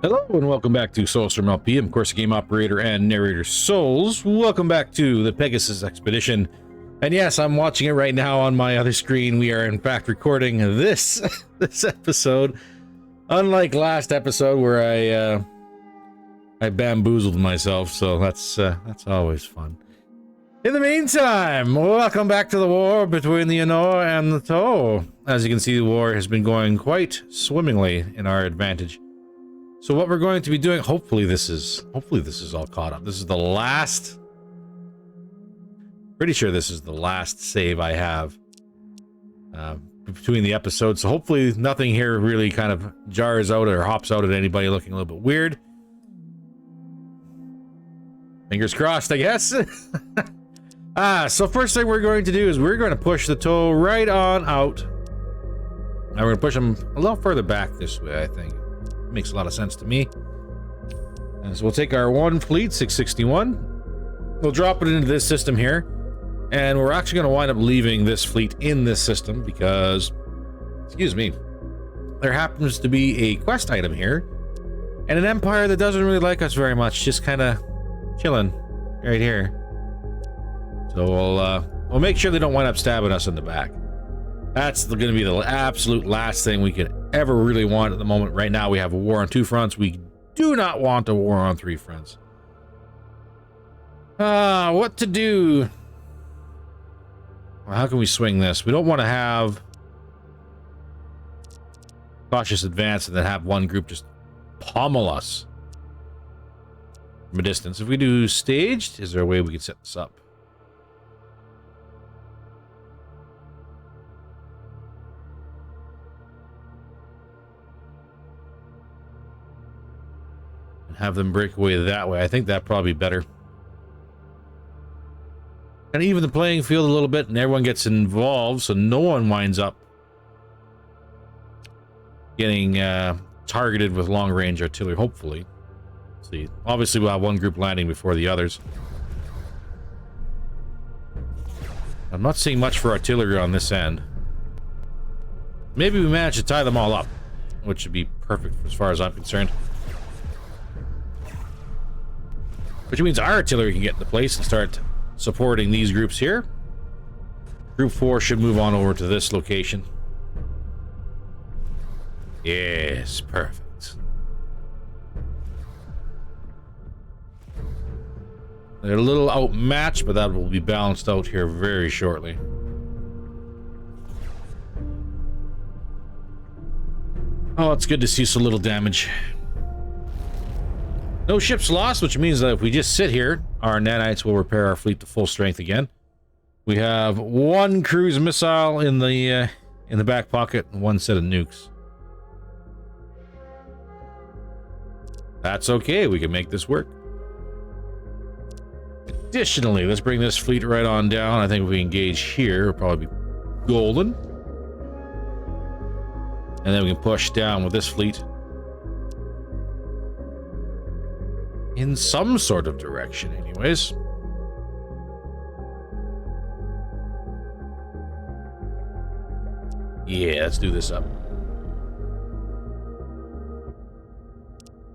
Hello and welcome back to Soulstorm LP. I'm, of course, game operator and narrator Souls. Welcome back to the Pegasus expedition. And yes, I'm watching it right now on my other screen. We are in fact recording this this episode. Unlike last episode where I bamboozled myself, so that's always fun. In the meantime, welcome back to the war between the Inoah and the Toe. As you can see, the war has been going quite swimmingly in our advantage. So what we're going to be doing, hopefully this is all caught up. This is the last, pretty sure this is the last save I have between the episodes. So hopefully nothing here really kind of jars out or hops out at anybody looking a little bit weird. Fingers crossed, I guess. So first thing we're going to do is we're going to push the Toe right on out. And we're going to push him a little further back this way, I think. Makes a lot of sense to me. And so we'll take our one fleet, 661. We'll drop it into this system here. And we're actually going to wind up leaving this fleet in this system because, excuse me, there happens to be a quest item here. And an empire that doesn't really like us very much, just kind of chilling right here. So we'll make sure they don't wind up stabbing us in the back. That's going to be the absolute last thing we could ever really want at the moment. Right now, we have a war on 2 fronts. We do not want a war on 3 fronts. What to do? Well, how can we swing this? We don't want to have cautious advance and then have one group just pommel us from a distance. If we do staged, is there a way we can set this up? Have them break away that way. I think that'd probably be better. And even the playing field a little bit, and everyone gets involved, so no one winds up getting targeted with long-range artillery, hopefully. Let's see. Obviously, we'll have one group landing before the others. I'm not seeing much for artillery on this end. Maybe we manage to tie them all up, which would be perfect as far as I'm concerned. Which means our artillery can get into place and start supporting these groups here. Group 4 should move on over to this location. Yes, perfect. They're a little outmatched, but that will be balanced out here very shortly. Oh, it's good to see so little damage. No ships lost, which means that if we just sit here, our nanites will repair our fleet to full strength again. We have 1 cruise missile in the back pocket and 1 set of nukes. That's okay. We can make this work. Additionally, let's bring this fleet right on down. I think if we engage here, it'll probably be golden. And then we can push down with this fleet in some sort of direction, anyways. Yeah, let's do this up.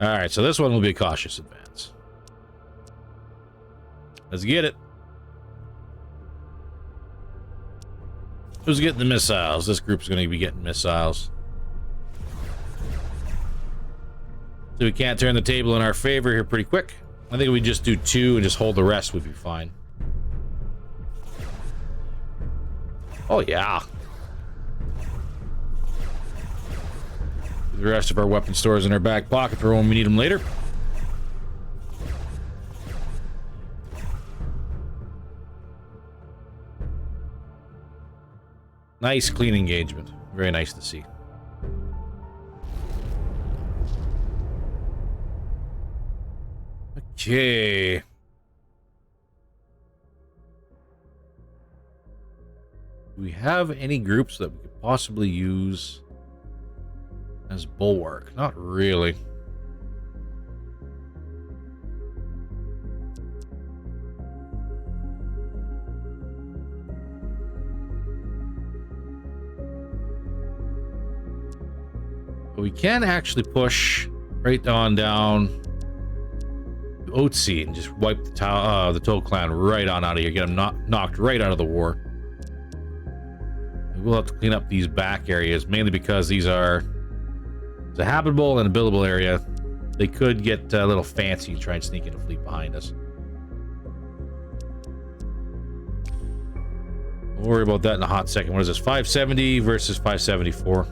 Alright, so this one will be a cautious advance. Let's get it. Who's getting the missiles? This group's going to be getting missiles. So we can't turn the table in our favor here pretty quick. I think if we just do 2 and just hold the rest, we'd be fine. Oh, yeah. The rest of our weapon stores in our back pocket for when we need them later. Nice, clean engagement. Very nice to see. Okay. Do we have any groups that we could possibly use as bulwark? Not really. But we can actually push right on down to Otzi and just wipe the Toad Clan right on out of here. Get them knocked right out of the war. We will have to clean up these back areas, mainly because these are it's a habitable and a buildable area. They could get a little fancy and try and sneak in a fleet behind us. We'll worry about that in a hot second. What is this? 570 versus 574.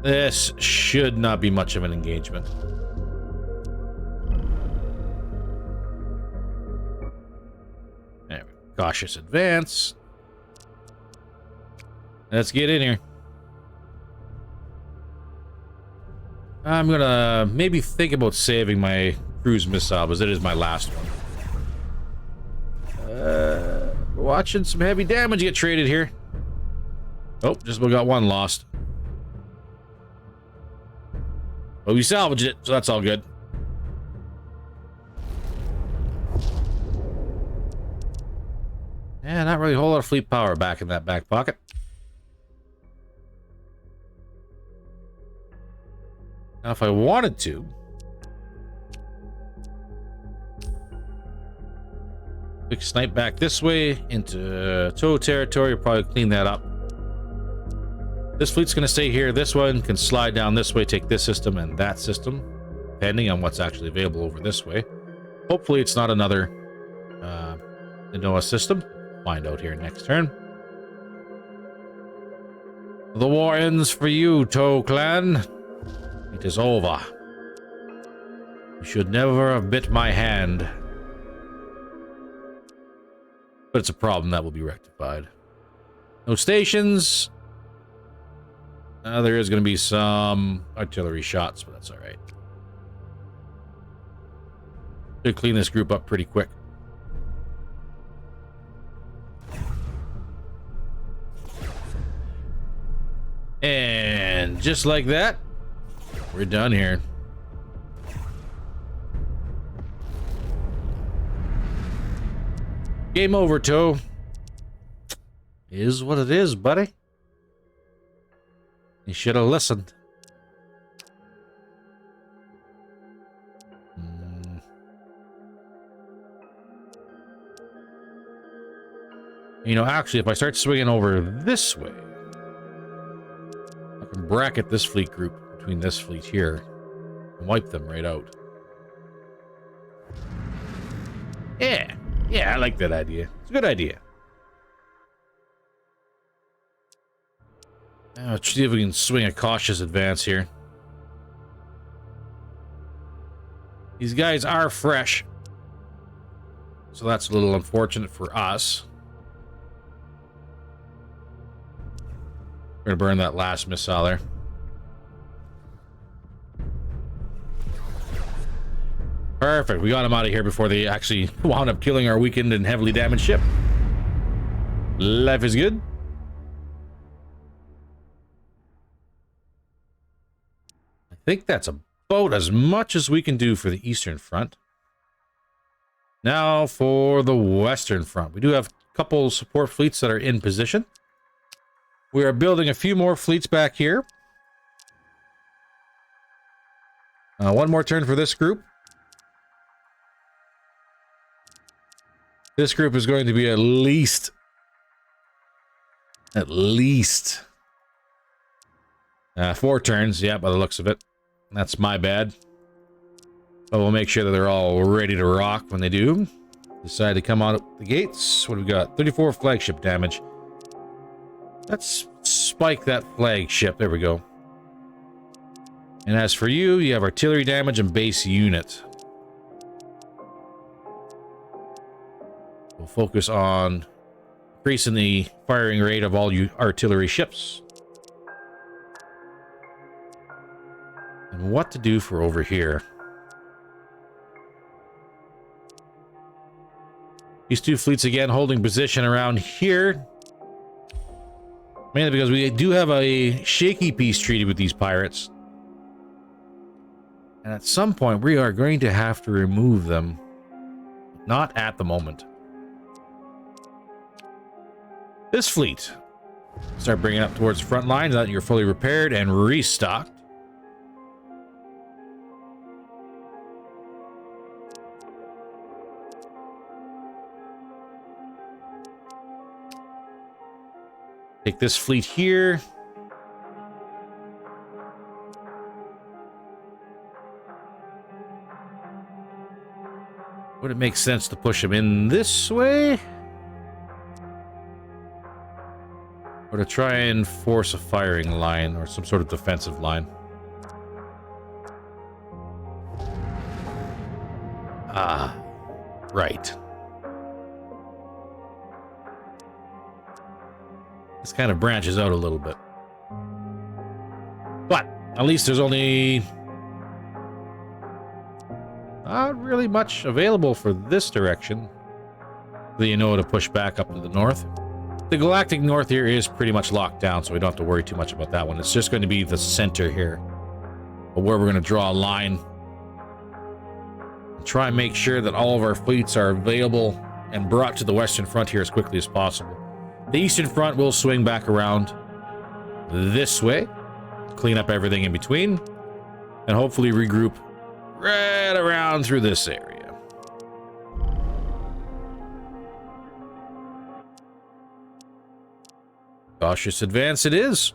This should not be much of an engagement. There we go. Cautious advance. Let's get in here. I'm gonna maybe think about saving my cruise missile, because it is my last one. We're watching some heavy damage get traded here. Oh, just about got one lost. But we salvaged it, so that's all good. Yeah, not really a whole lot of fleet power back in that back pocket. Now, if I wanted to, quick snipe back this way into Toad territory. Probably clean that up. This fleet's going to stay here. This one can slide down this way, take this system and that system, depending on what's actually available over this way. Hopefully, it's not another Inoah system. Find out here next turn. The war ends for you, Toad Clan. It is over. You should never have bit my hand. But it's a problem that will be rectified. No stations. There is going to be some artillery shots, but that's all right. Should clean this group up pretty quick. And just like that, we're done here. Game over, Toad. Is what it is, buddy. You should have listened. You know, actually, if I start swinging over this way, I can bracket this fleet group between this fleet here and wipe them right out. Yeah, I like that idea. It's a good idea. Let's see if we can swing a cautious advance here. These guys are fresh, so that's a little unfortunate for us. We're gonna burn that last missile there. Perfect. We got them out of here before they actually wound up killing our weakened and heavily damaged ship. Life is good. I think that's about as much as we can do for the Eastern Front. Now for the Western Front. We do have a couple support fleets that are in position. We are building a few more fleets back here. One more turn for this group. This group is going to be at least 4 turns. Yeah, by the looks of it. That's my bad. But we'll make sure that they're all ready to rock when they do decide to come out the gates. What do we got? 34 flagship damage. Let's spike that flagship. There we go. And as for you, you have artillery damage and base unit. We'll focus on increasing the firing rate of all you artillery ships. And what to do for over here. These two fleets again holding position around here. Mainly because we do have a shaky peace treaty with these pirates. And at some point we are going to have to remove them. Not at the moment. This fleet Start bringing up towards the front lines now that you're fully repaired and restocked. Take this fleet here. Would it make sense to push him in this way? Or to try and force a firing line or some sort of defensive line? Ah, right. This kind of branches out a little bit. But at least there's only not really much available for this direction. The Inoah to push back up to the north. The galactic north here is pretty much locked down, so we don't have to worry too much about that one. It's just going to be the center here, but where we're going to draw a line and try and make sure that all of our fleets are available and brought to the western front here as quickly as possible. The eastern front will swing back around this way, clean up everything in between, and hopefully regroup right around through this area. Cautious advance it is.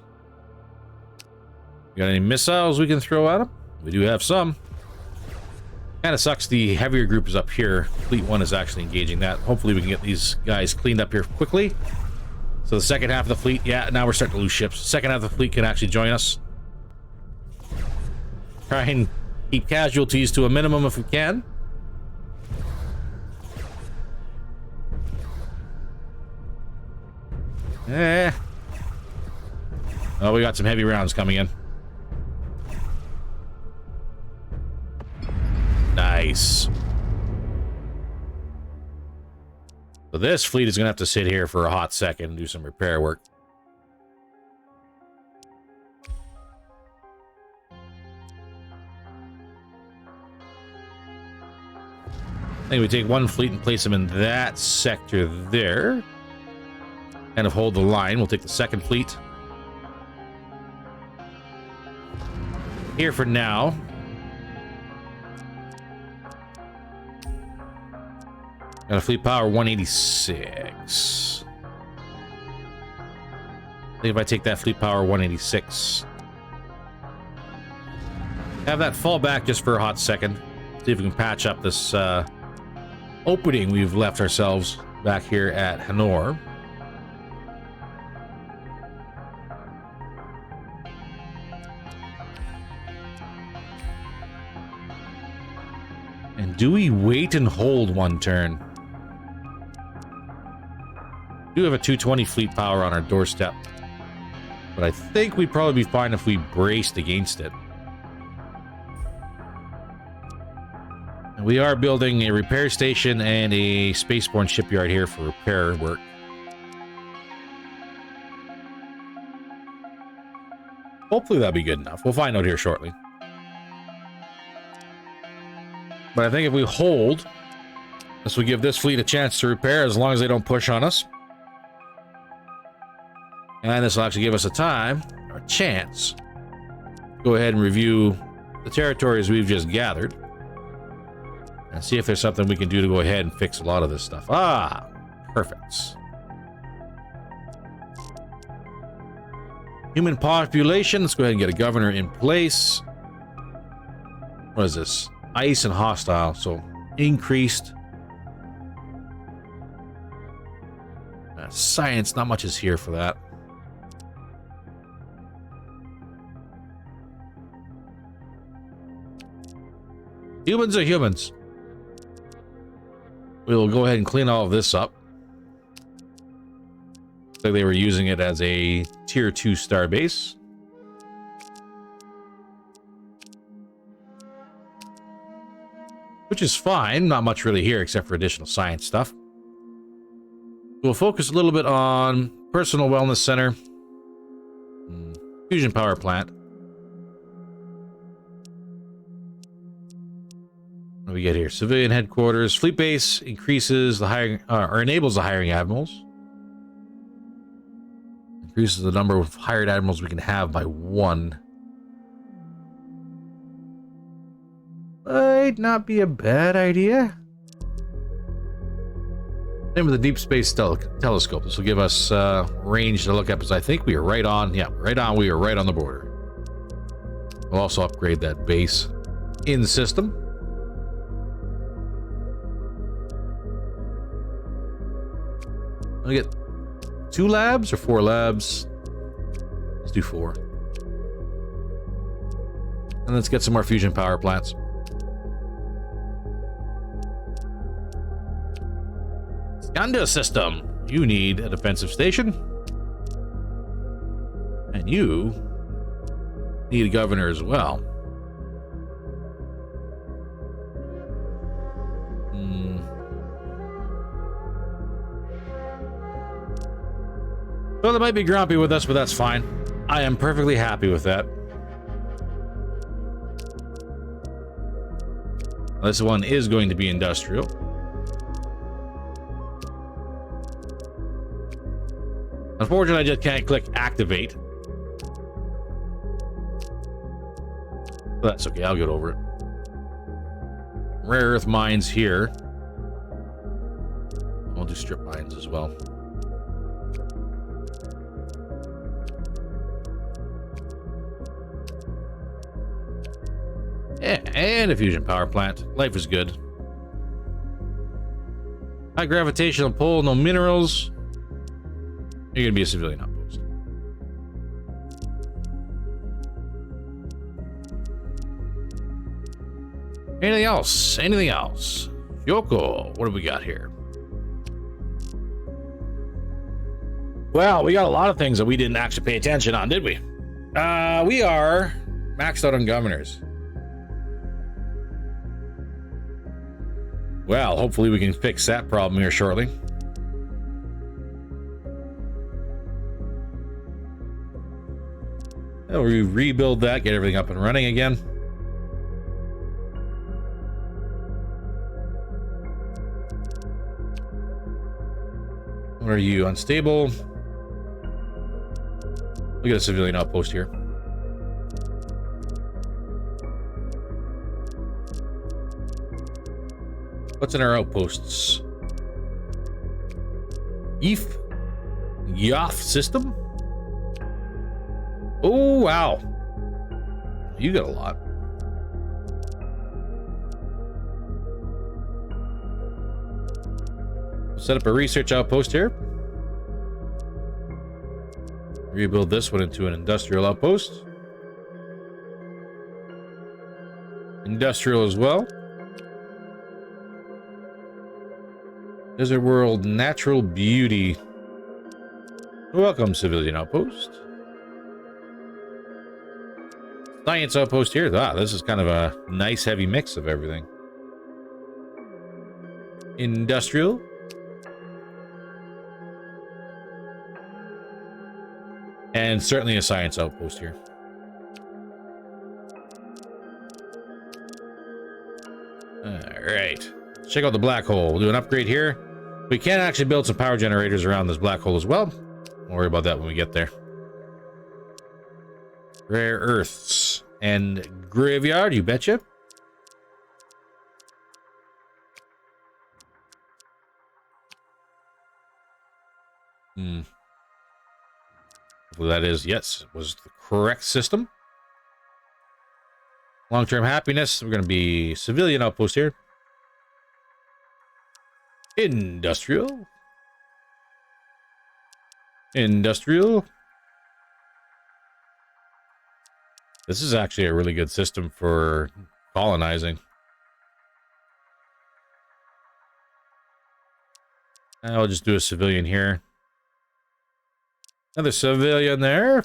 Got any missiles we can throw at them? We do have some. Kind of sucks the heavier group is up here. Fleet 1 is actually engaging that. Hopefully we can get these guys cleaned up here quickly. So the second half of the fleet, yeah, now we're starting to lose ships. Second half of the fleet can actually join us. Try and keep casualties to a minimum if we can. Oh, we got some heavy rounds coming in. Nice. So this fleet is going to have to sit here for a hot second and do some repair work. I think we take one fleet and place them in that sector there. Kind of hold the line. We'll take the second fleet here for now. Got a fleet power 186. I think if I take that fleet power 186, have that fall back just for a hot second. See if we can patch up this opening we've left ourselves back here at Hanor. And do we wait and hold one turn? We do have a 220 fleet power on our doorstep, but I think we'd probably be fine if we braced against it. And we are building a repair station and a spaceborne shipyard here for repair work. Hopefully that'll be good enough. We'll find out here shortly. But I think if we hold, this will give this fleet a chance to repair as long as they don't push on us. And this will actually give us a time, or a chance, go ahead and review the territories we've just gathered. And see if there's something we can do to go ahead and fix a lot of this stuff. Ah, perfect. Human population, let's go ahead and get a governor in place. What is this? Ice and hostile, so increased. Science, not much is here for that. Humans are humans. We'll go ahead and clean all of this up. Looks like they were using it as a tier 2 starbase. Which is fine. Not much really here except for additional science stuff. We'll focus a little bit on personal wellness center. Fusion power plant. What do we get here? Civilian headquarters. Fleet base increases the hiring, or enables the hiring admirals. Increases the number of hired admirals we can have by 1. Might not be a bad idea. Same with the deep space telescope. This will give us range to look up, as I think we are right on. Yeah, right on. We are right on the border. We'll also upgrade that base in system. I get 2 labs or 4 labs. Let's do 4. And let's get some more fusion power plants. Skanda system. You need a defensive station. And you need a governor as well. Well, they might be grumpy with us, but that's fine. I am perfectly happy with that. This one is going to be industrial. Unfortunately, I just can't click activate. But that's okay, I'll get over it. Rare earth mines here. We'll do strip mines as well. Yeah, and a fusion power plant. Life is good. High gravitational pull, no minerals. You're gonna be a civilian outpost. Anything else? Anything else? Yoko, what do we got here? Well, we got a lot of things that we didn't actually pay attention on, did we? We are maxed out on governors. Well, hopefully we can fix that problem here shortly. We rebuild that, get everything up and running again. What are you? Unstable. We got a civilian outpost here. What's in our outposts? Yoff system? Oh, wow. You got a lot. Set up a research outpost here. Rebuild this one into an industrial outpost. Industrial as well. Desert World Natural Beauty. Welcome, civilian outpost. Science outpost here. Ah, this is kind of a nice heavy mix of everything. Industrial. And certainly a science outpost here. Alright. Check out the black hole. We'll do an upgrade here. We can actually build some power generators around this black hole as well. Don't worry about that when we get there. Rare earths and graveyard, you betcha. Well, that is, yes, was the correct system. Long-term happiness. We're going to be civilian outpost here. Industrial. Industrial. This is actually a really good system for colonizing. I'll just do a civilian here. Another civilian there.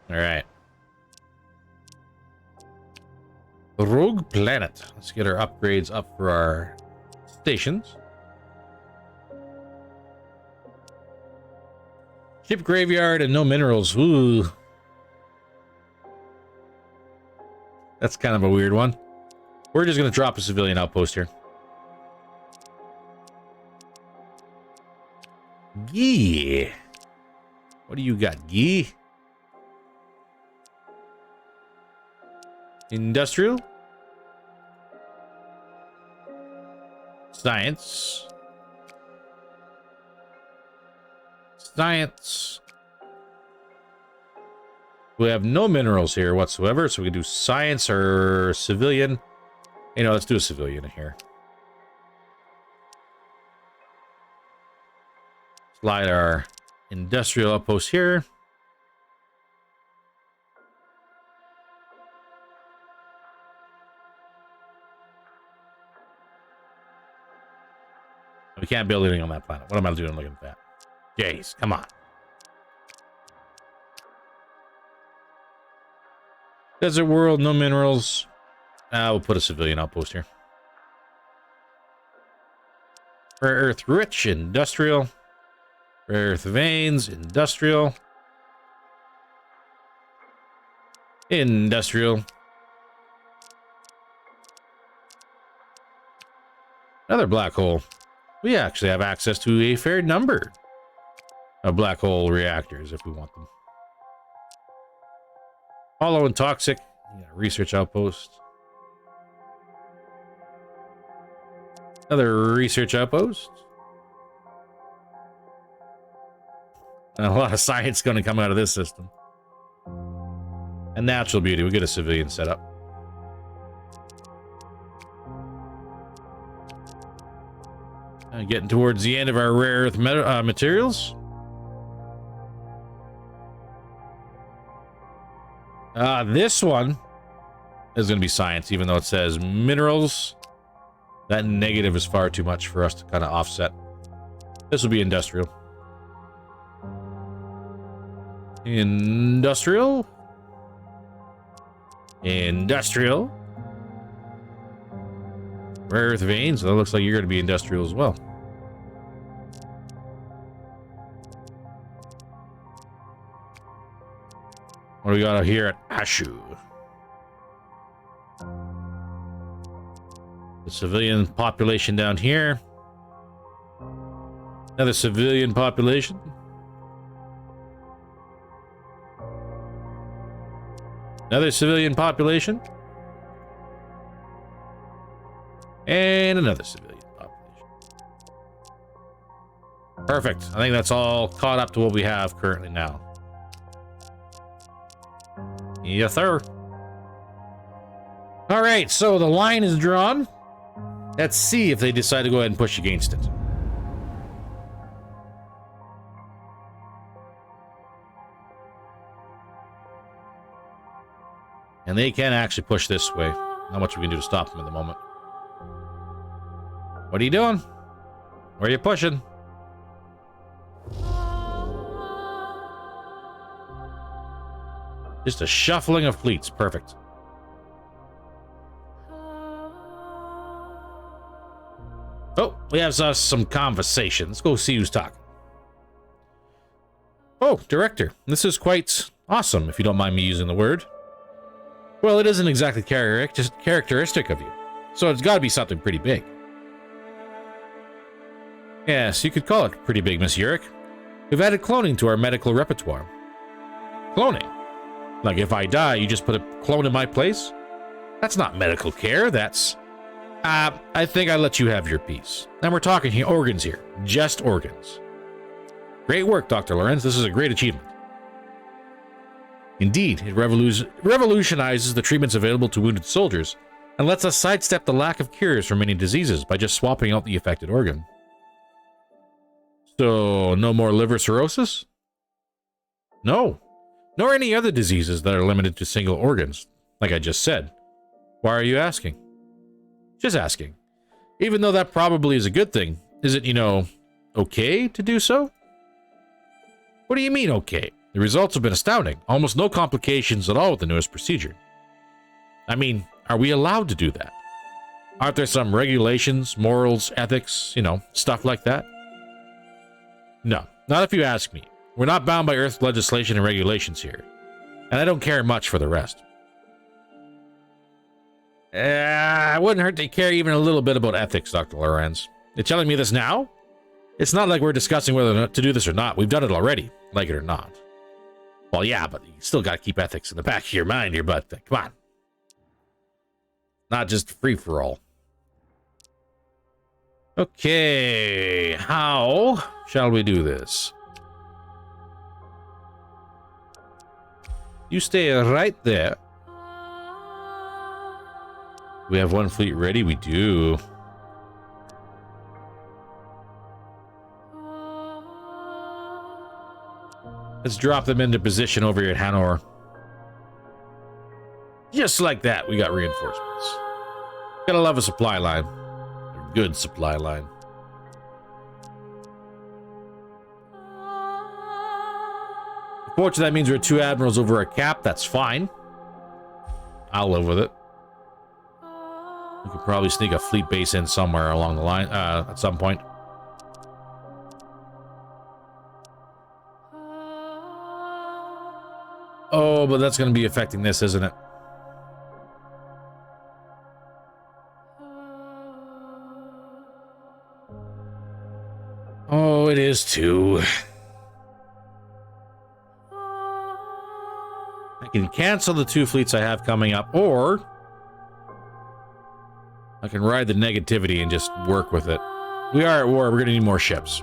All right. Rogue planet. Let's get our upgrades up for our stations. Ship graveyard and no minerals. Ooh. That's kind of a weird one. We're just going to drop a civilian outpost here. Gee. What do you got, Gee? Industrial? Science. Science. We have no minerals here whatsoever, so we can do science or civilian. You know, let's do a civilian here. Slide our industrial outpost here. We can't build anything on that planet. What am I doing looking at that? Jeez, come on. Desert world, no minerals. We'll put a civilian outpost here. Rare earth rich, industrial. Rare earth veins, industrial. Industrial. Another black hole. We actually have access to a fair number of black hole reactors if we want them. Hollow and toxic. Yeah, research outpost. Another research outpost. And a lot of science going to come out of this system. And natural beauty. We'll get a civilian set up. Getting towards the end of our rare earth materials. This one is going to be science, even though it says minerals. That negative is far too much for us to kind of offset. This will be industrial. Industrial. Industrial. Rare earth veins. That looks like you're going to be industrial as well. What do we got here at Ashu? The civilian population down here. Another civilian population. Another civilian population. And another civilian population. Perfect. I think that's all caught up to what we have currently now. Yes, sir. All right, so the line is drawn. Let's see if they decide to go ahead and push against it. And they can actually push this way. Not much we can do to stop them at the moment. What are you doing? Where are you pushing? Just a shuffling of fleets. Perfect. Oh, we have some conversation. Let's go see who's talking. Oh, Director. This is quite awesome, if you don't mind me using the word. Well, it isn't exactly characteristic of you, so it's got to be something pretty big. Yes, you could call it pretty big, Miss Urich. We've added cloning to our medical repertoire. Cloning? Like if I die, you just put a clone in my place? That's not medical care, that's... I think I let you have your piece. And we're talking here organs here. Just organs. Great work, Dr. Lorenz. This is a great achievement. Indeed, it revolutionizes the treatments available to wounded soldiers and lets us sidestep the lack of cures for many diseases by just swapping out the affected organ. So, no more liver cirrhosis? No. Nor any other diseases that are limited to single organs, like I just said. Why are you asking? Just asking. Even though that probably is a good thing, is it, okay to do so? What do you mean, okay? The results have been astounding. Almost no complications at all with the newest procedure. I mean, are we allowed to do that? Aren't there some regulations, morals, ethics, stuff like that? No, not if you ask me. We're not bound by Earth legislation and regulations here. And I don't care much for the rest. It wouldn't hurt to care even a little bit about ethics, Dr. Lorenz. You're telling me this now? It's not like we're discussing whether or not to do this or not. We've done it already, like it or not. Well, yeah, but you still got to keep ethics in the back of your mind here, but come on. Not just free-for-all. Okay, how shall we do this? You stay right there. We have one fleet ready? We do. Let's drop them into position over here at Hanover. Just like that, we got reinforcements. Gotta love a supply line. A good supply line. Unfortunately, that means we're 2 admirals over our cap. That's fine. I'll live with it. We could probably sneak a fleet base in somewhere along the line at some point. Oh, but that's going to be affecting this, isn't it? Oh, it is too. I can cancel the 2 fleets I have coming up, or I can ride the negativity and just work with it. We are at war. We're going to need more ships.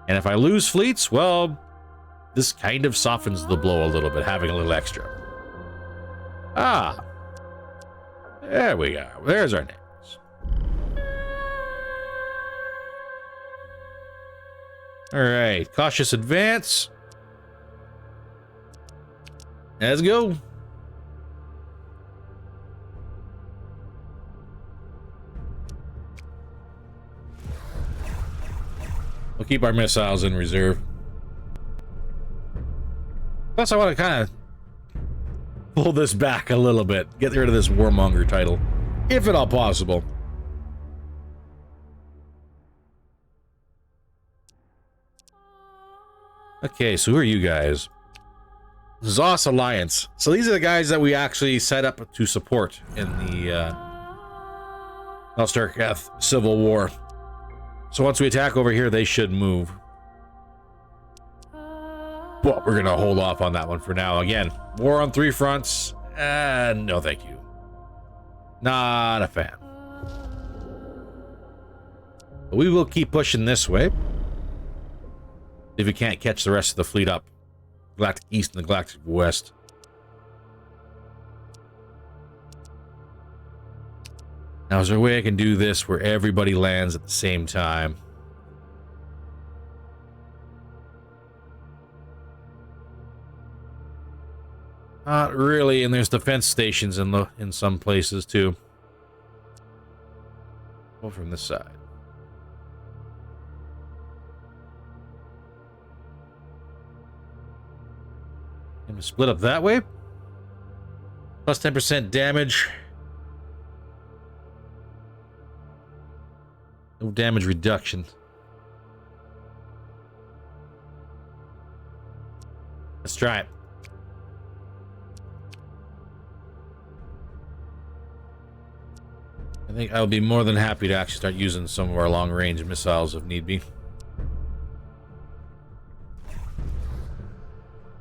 And if I lose fleets, well, this kind of softens the blow a little bit, having a little extra. Ah. There we go. There's our names. All right. Cautious advance. Let's go. We'll keep our missiles in reserve. Plus, I want to kind of pull this back a little bit. Get rid of this warmonger title, if at all possible. Okay, so who are you guys? Zos Alliance. So these are the guys that we actually set up to support in the Elstarkath Civil War. So once we attack over here, they should move. But we're going to hold off on that one for now. Again, war on 3 fronts. No, thank you. Not a fan. But we will keep pushing this way. If we can't catch the rest of the fleet up. Galactic East and the Galactic West. Now, is there a way I can do this where everybody lands at the same time? Not really, and there's defense stations in some places too. Go from this side. Can we split up that way? Plus 10% damage. No damage reduction. Let's try it. I think I'll be more than happy to actually start using some of our long-range missiles if need be.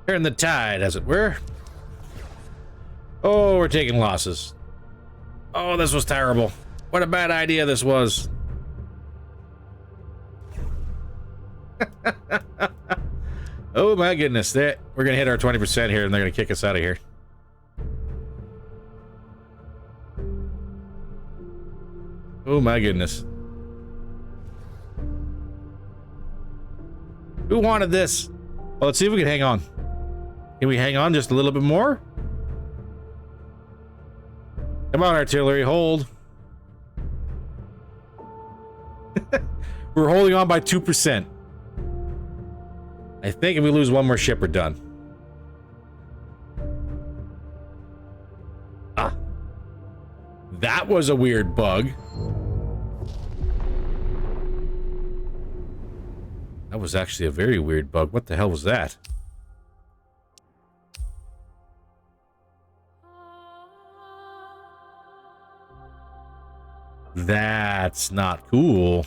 Turn the tide, as it were. Oh, we're taking losses. Oh, this was terrible. What a bad idea this was. Oh my goodness. We're going to hit our 20% here and they're going to kick us out of here. Oh my goodness. Who wanted this? Well, let's see if we can hang on. Can we hang on just a little bit more? Come on, artillery, hold. We're holding on by 2%. I think if we lose one more ship, we're done. Ah. That was a weird bug. That was actually a very weird bug. What the hell was that? That's not cool.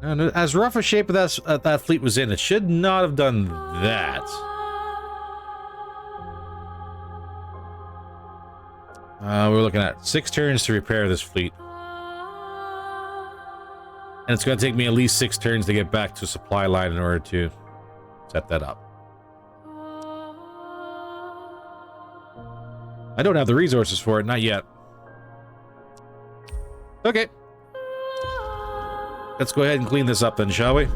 And as rough a shape as that fleet was in, it should not have done that. We're looking at 6 turns to repair this fleet. And it's going to take me at least 6 turns to get back to a supply line in order to set that up. I don't have the resources for it, not yet. Okay. Let's go ahead and clean this up then, shall we?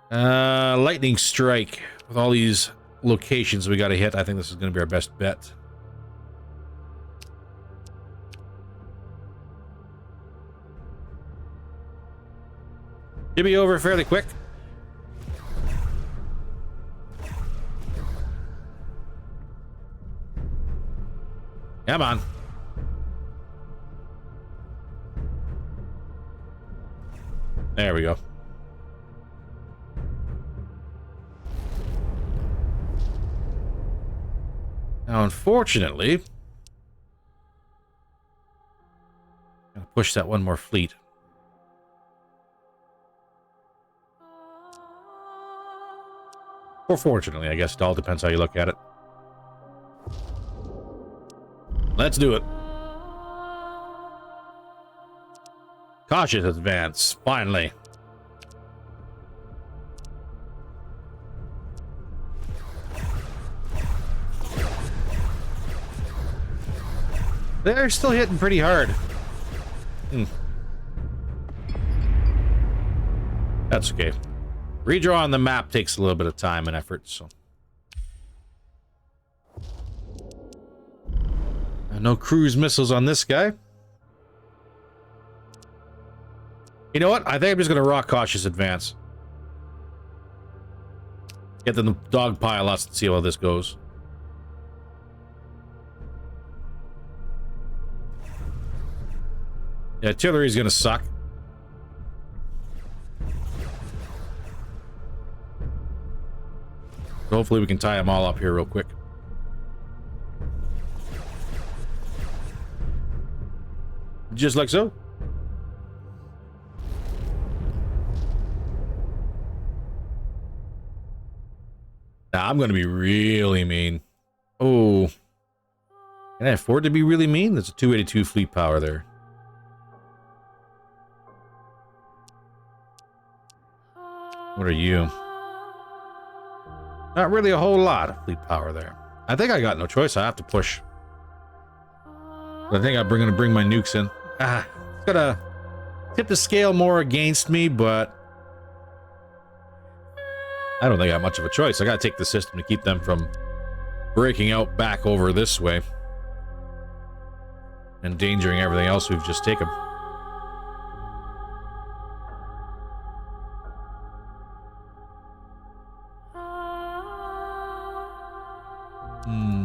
Lightning strike. With all these locations we got to hit, I think this is going to be our best bet. Should be over fairly quick. Come on. There we go. Now, unfortunately, gotta push that one more fleet. Or fortunately, I guess it all depends how you look at it. Let's do it. Cautious advance, finally. They're still hitting pretty hard. That's okay. Redrawing the map takes a little bit of time and effort, so. No cruise missiles on this guy. You know what? I think I'm just going to rock cautious advance. Get the dog pile us and see how this goes. Yeah, artillery's going to suck. So hopefully we can tie them all up here real quick. Just like so. Now I'm going to be really mean. Oh. Can I afford to be really mean? There's a 282 fleet power there. What are you? Not really a whole lot of fleet power there. I think I got no choice. I have to push. But I think I'm going to bring my nukes in. It's going to tip the scale more against me, but I don't think I have much of a choice. I got to take the system to keep them from breaking out back over this way. Endangering everything else we've just taken. Hmm.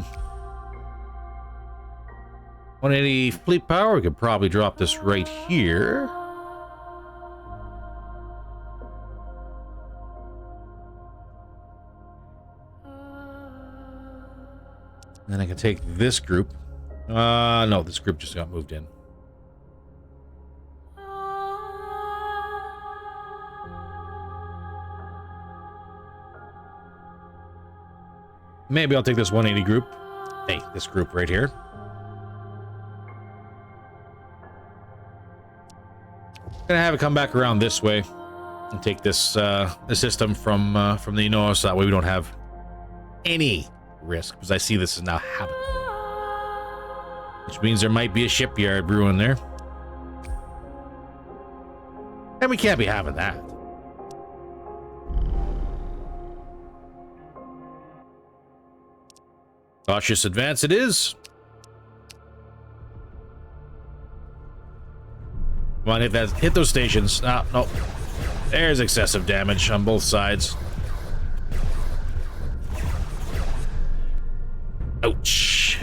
180 fleet power. We could probably drop this right here. Then I can take this group. No, this group just got moved in. Maybe I'll take this 180 group. Hey, this group right here. Gonna have it come back around this way and take this the system from the Inoah, so that way we don't have any risk, because I see this is now habitable, which means there might be a shipyard brewing there, and we can't be having that. Cautious advance it is. Come on, hit those stations. Ah, no. There's excessive damage on both sides. Ouch.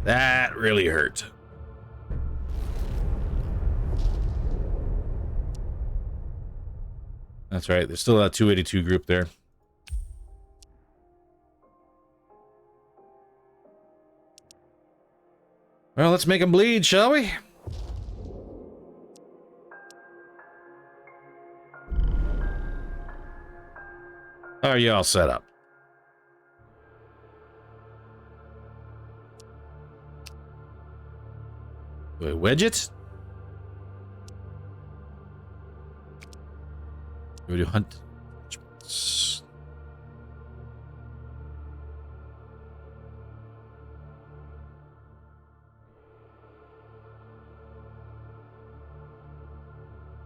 That really hurt. That's right. There's still a 282 group there. Well, let's make them bleed, shall we? Are you all set up? Do I wedge it? Do we do hunt?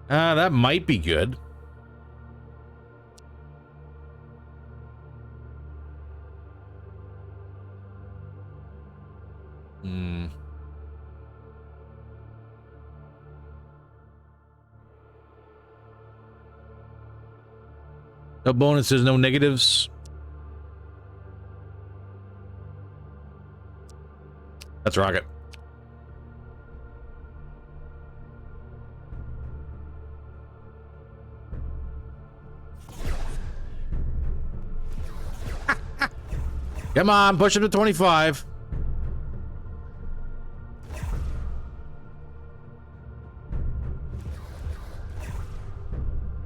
That might be good. No bonuses, no negatives. Let's rock it. Come on, push him to 25.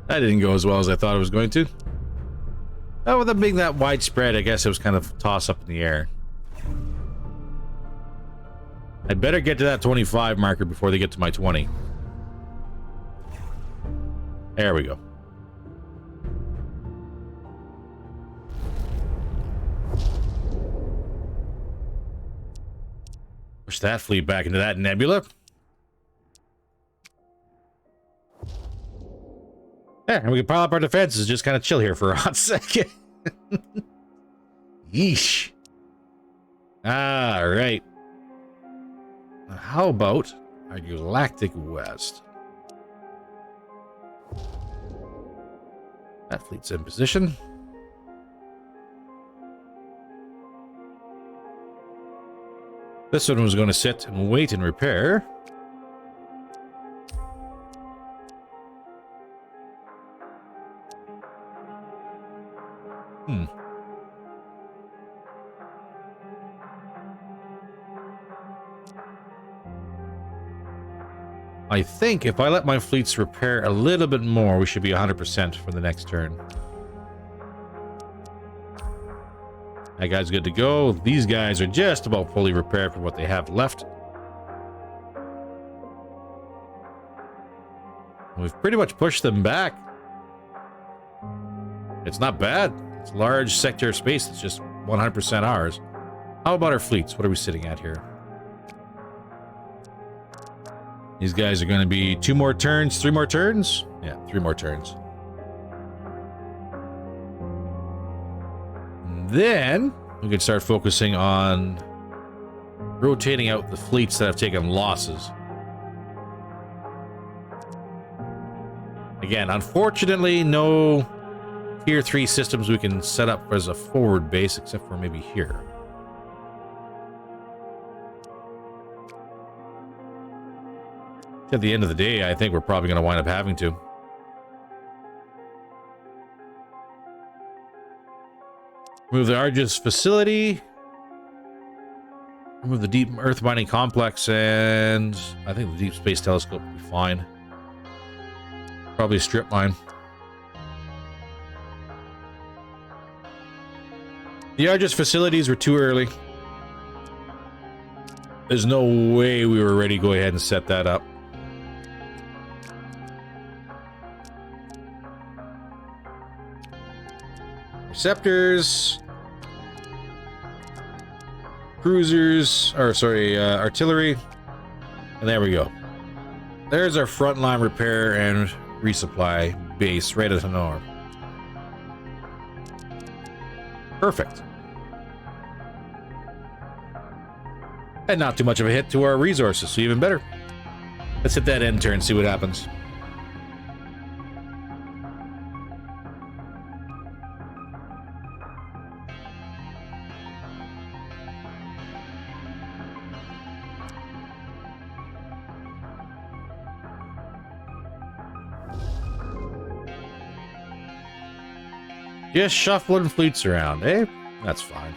That didn't go as well as I thought it was going to. Oh, with it being that widespread, I guess it was kind of toss up in the air. I better get to that 25 marker before they get to my 20. There we go. Push that fleet back into that nebula. Yeah, and we can pile up our defenses, just kind of chill here for a hot second. Yeesh. All right. How about our Galactic West? That fleet's in position. This one was going to sit and wait and repair. I think if I let my fleets repair a little bit more, we should be 100% for the next turn. That guy's good to go. These guys are just about fully repaired for what they have left. We've pretty much pushed them back. It's not bad. It's a large sector of space that's just 100% ours. How about our fleets? What are we sitting at here? These guys are going to be 2 more turns, 3 more turns? Yeah, 3 more turns. And then we can start focusing on rotating out the fleets that have taken losses. Again, unfortunately, no tier 3 systems we can set up as a forward base, except for maybe here. At the end of the day, I think we're probably going to wind up having to. Move the Argus facility. Remove the deep Earth mining complex, and I think the deep space telescope will be fine. Probably a strip mine. The Argus facilities were too early. There's no way we were ready to go ahead and set that up. Receptors, cruisers, or sorry, artillery, and there we go. There's our frontline repair and resupply base right at Inoah. Perfect. And not too much of a hit to our resources, so even better. Let's hit that end turn and see what happens. Just shuffling fleets around, eh? That's fine.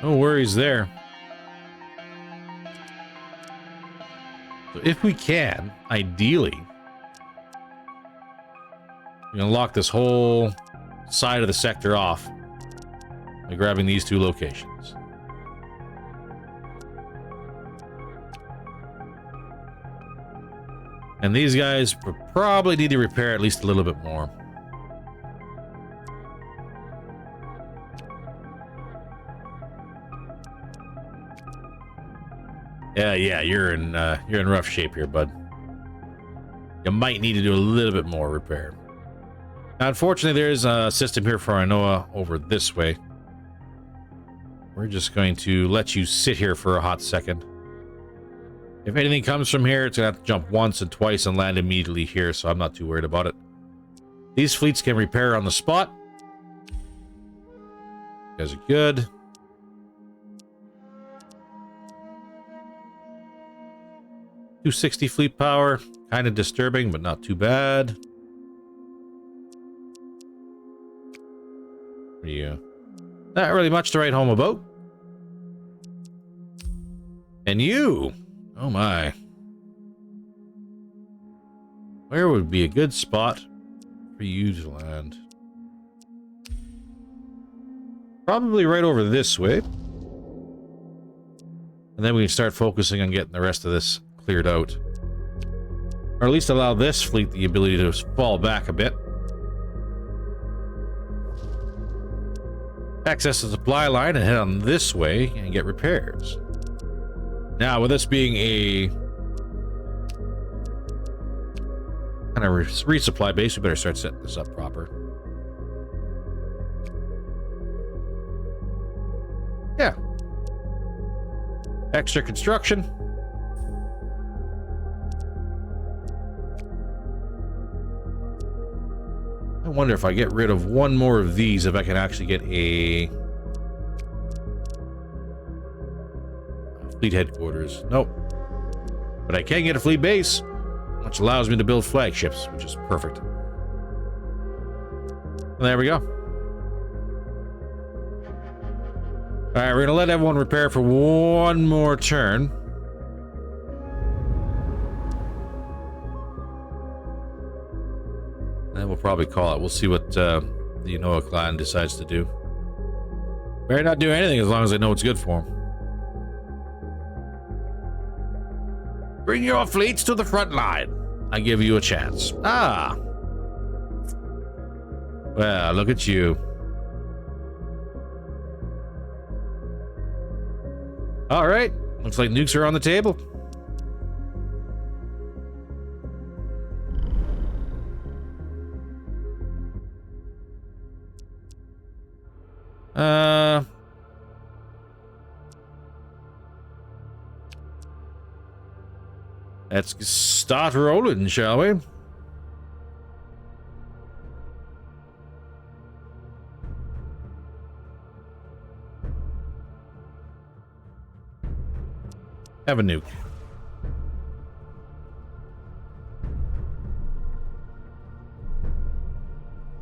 No worries there. So if we can, ideally, we can lock this whole side of the sector off by grabbing these two locations. And these guys probably need to repair at least a little bit more. Yeah, you're in rough shape here, bud. You might need to do a little bit more repair. Now, unfortunately, there is a system here for Inoah over this way. We're just going to let you sit here for a hot second. If anything comes from here, it's gonna have to jump once and twice and land immediately here, so I'm not too worried about it. These fleets can repair on the spot. You guys are good. $260 fleet power, kind of disturbing, but not too bad. What are you? Not really much to write home about. And you? Oh my. Where would be a good spot for you to land? Probably right over this way. And then we can start focusing on getting the rest of this cleared out. Or at least allow this fleet the ability to fall back a bit. Access the supply line and head on this way and get repairs. Now, with this being a kind of resupply base, we better start setting this up proper. Yeah. Extra construction. I wonder if I get rid of one more of these, if I can actually get a fleet headquarters. Nope. But I can get a fleet base, which allows me to build flagships, which is perfect. And there we go. Alright, we're gonna let everyone repair for one more turn. And then we'll probably call it. We'll see what the Inoah Clan decides to do. Better not do anything as long as they know it's good for them. Bring your fleets to the front line. I give you a chance. Ah. Well, look at you. All right. Looks like nukes are on the table. Let's start rolling, shall we? Have a nuke.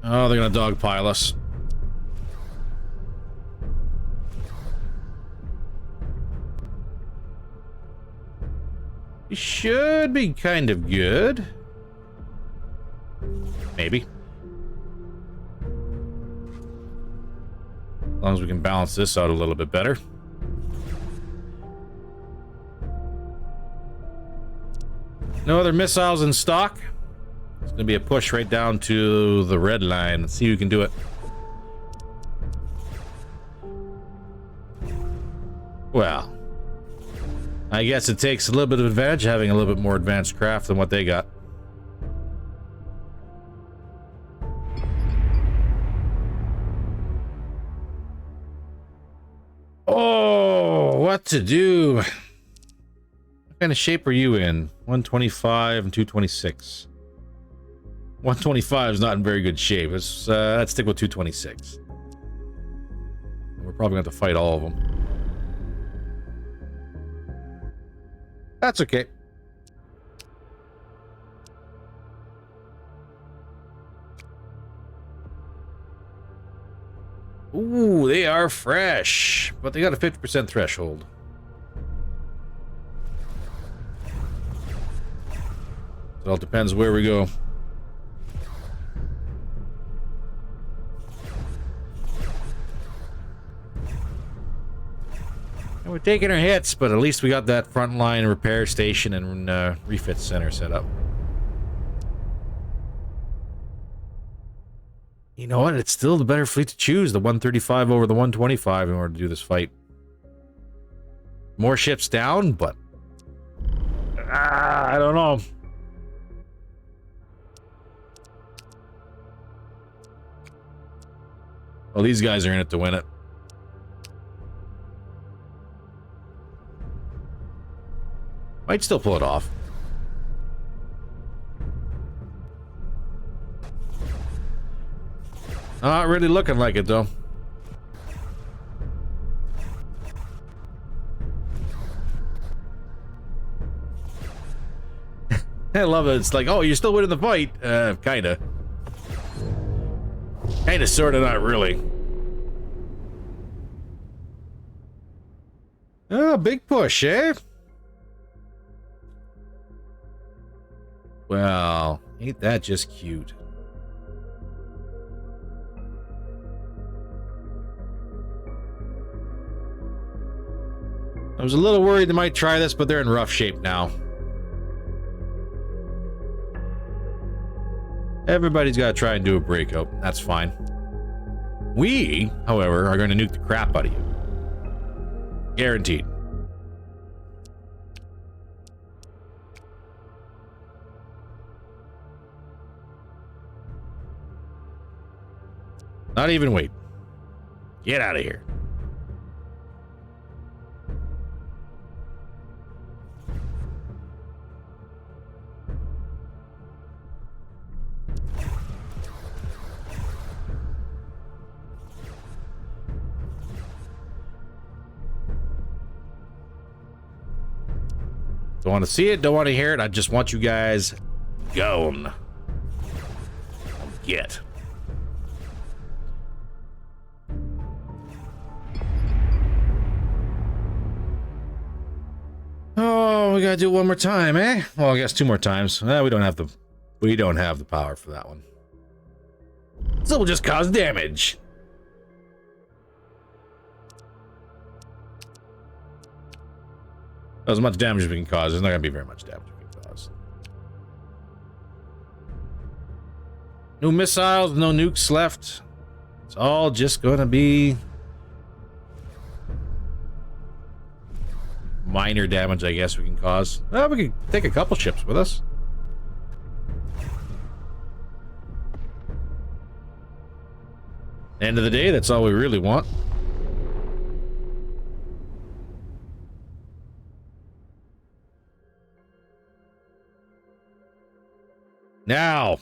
Oh, they're gonna dogpile us. Should be kind of good. Maybe. As long as we can balance this out a little bit better. No other missiles in stock. It's going to be a push right down to the red line. Let's see who can do it. Well, I guess it takes a little bit of advantage having a little bit more advanced craft than what they got. Oh, what to do? What kind of shape are you in? 125 and 226. 125 is not in very good shape. Let's stick with 226. We're probably going to have to fight all of them. That's okay. Ooh, they are fresh, but they got a 50% threshold. It all depends where we go. And we're taking our hits, but at least we got that frontline repair station and refit center set up. You know what? It's still the better fleet to choose, the 135 over the 125 in order to do this fight. More ships down, but I don't know. Well, these guys are in it to win it. Might still pull it off. Not really looking like it, though. I love it. It's like, oh, you're still winning the fight. Kinda. Kinda, sorta, not really. Oh, big push, eh? Well, ain't that just cute? I was a little worried they might try this, but they're in rough shape now. Everybody's got to try and do a breakout. That's fine. We, however, are going to nuke the crap out of you. Guaranteed. Not even wait. Get out of here. Don't want to see it, don't want to hear it. I just want you guys gone. Get. Oh, we gotta do it one more time, eh? Well, I guess two more times. We don't have the power for that one. So we'll just cause damage. As much damage as we can cause. There's not gonna be very much damage we can cause. No missiles, no nukes left. It's all just gonna be minor damage, I guess we can cause. Well, we can take a couple ships with us. End of the day, that's all we really want. Now,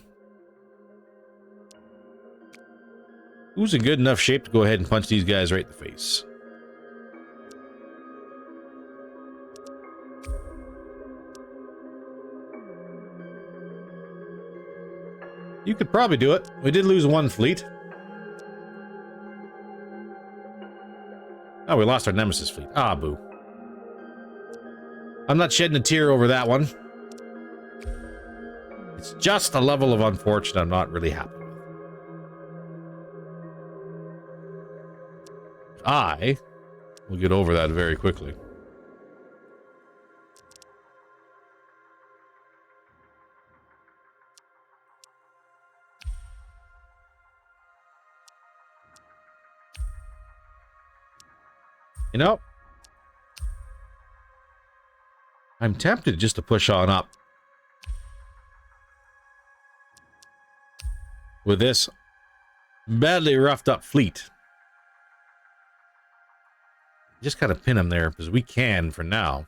who's in good enough shape to go ahead and punch these guys right in the face? You could probably do it. We did lose one fleet. Oh, we lost our Nemesis fleet. Ah, boo. I'm not shedding a tear over that one. It's just a level of unfortunate I'm not really happy with. I will get over that very quickly. You know, I'm tempted just to push on up with this badly roughed up fleet. Just kind of pin them there because we can for now.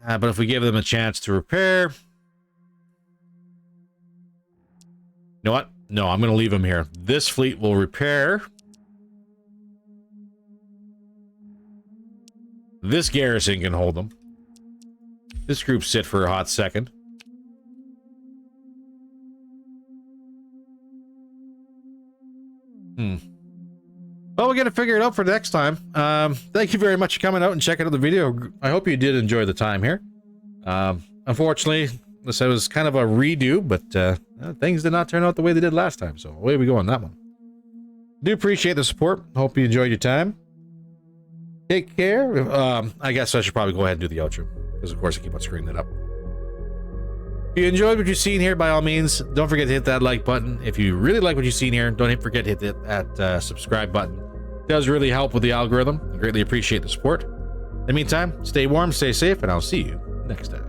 But if we give them a chance to repair... You know what? No, I'm going to leave them here. This fleet will repair. This garrison can hold them. This group sit for a hot second. got to figure it out for next time. Thank you very much for coming out and checking out the video. I hope you did enjoy the time here. Unfortunately, this was kind of a redo, but things did not turn out the way they did last time. So away we go on that one. Do appreciate the support. Hope you enjoyed your time. Take care. I guess I should probably go ahead and do the outro, because of course I keep on screwing that up. If you enjoyed what you've seen here, by all means, don't forget to hit that like button. If you really like what you've seen here, don't forget to hit that subscribe button. It does really help with the algorithm. I greatly appreciate the support. In the meantime, stay warm, stay safe, and I'll see you next time.